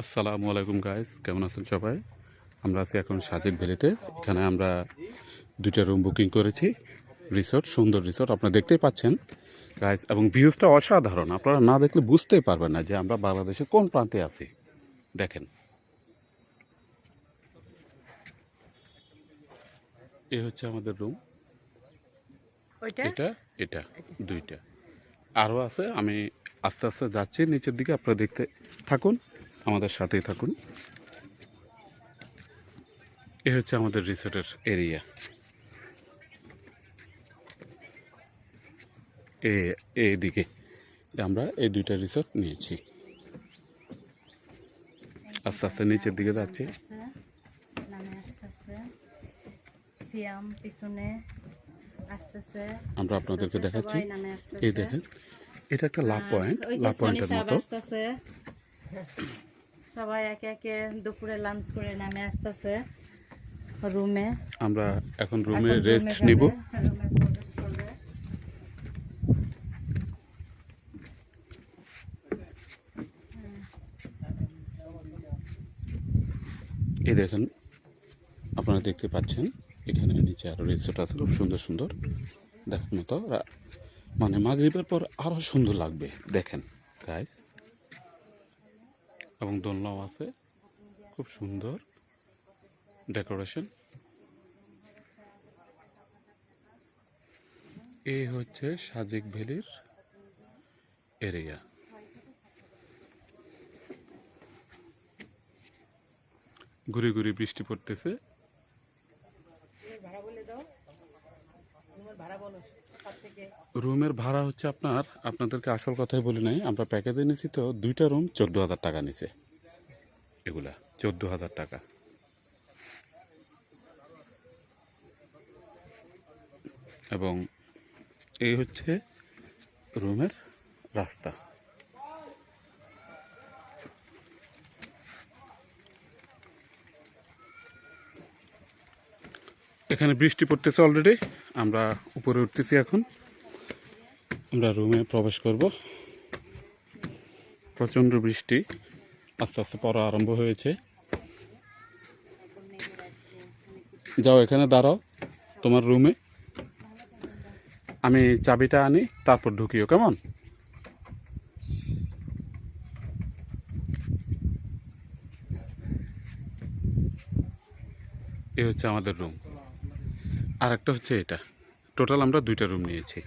আসসালামু আলাইকুম গাইস, কেমন আছেন সবাই? আমরা আছি এখন সাজেক ভ্যালিতে। এখানে আমরা দুইটা রুম বুকিং করেছি। রিসোর্ট, সুন্দর রিসোর্ট আপনারা দেখতেই পাচ্ছেন গাইস, এবং ভিউজটা অসাধারণ। আপনারা না দেখলে বুঝতেই পারবেন না যে আমরা বাংলাদেশের কোন প্রান্তে আছি। দেখেন, এই হচ্ছে আমাদের রুম। এটা এটা দুইটা আরও আছে। আমি আস্তে আস্তে যাচ্ছি নিচের দিকে, আপনারা দেখতে থাকুন, আমাদের সাথেই থাকুন। এ হচ্ছে আমাদের রিসোর্টের এরিয়া। এইদিকে আমরা এই দুইটা রিসোর্ট নিয়েছি। আস্তে আস্তে নিচের দিকে যাচ্ছি। আমরা আপনাদেরকে দেখাচ্ছি। এই দেখেন, এটা একটা লাভ পয়েন্ট, লাভ পয়েন্টের মতো। সবাই একে একে দুপুরে লাঞ্চ করে নামে আসতেছে রুমে। আমরা এখন রুমে রেস্ট নিব। এই দেখেন, আপনারা দেখতে পাচ্ছেন এখানে নিচে আরো রিসোর্ট আছে, খুব সুন্দর সুন্দর দেখার মতো। মানে মাগরিবের পর আরো সুন্দর লাগবে, দেখেন গাইস। এবং দোলনাও আছে, খুব সুন্দর ডেকোরেশন। এই হচ্ছে সাজেক ভ্যালির এরিয়া। ঘুরে ঘুরে বৃষ্টি পড়তেছে। রুমের ভাড়া হচ্ছে আপনাদেরকে আসল কথাই বলি নাই, আমরা প্যাকেজে নিয়েছি তো দুইটা রুম 14,000 টাকা নিছে। এগুলা 14,000 টাকা। এবং এই হচ্ছে রুমের রাস্তা। এখানে বৃষ্টি পড়তেছে অলরেডি। আমরা উপরে উঠতেছি এখন। আমরা রুমে প্রবেশ করব। প্রচণ্ড বৃষ্টি আস্তে আস্তে পড়া আরম্ভ হয়েছে। যাও, এখানে দাঁড়াও তোমার রুমে, আমি চাবিটা আনি, তারপর ঢুকিও, কেমন? এই হচ্ছে আমাদের রুম। আর একটা হচ্ছে এটা। টোটাল আমরা দুইটা রুম নিয়েছি।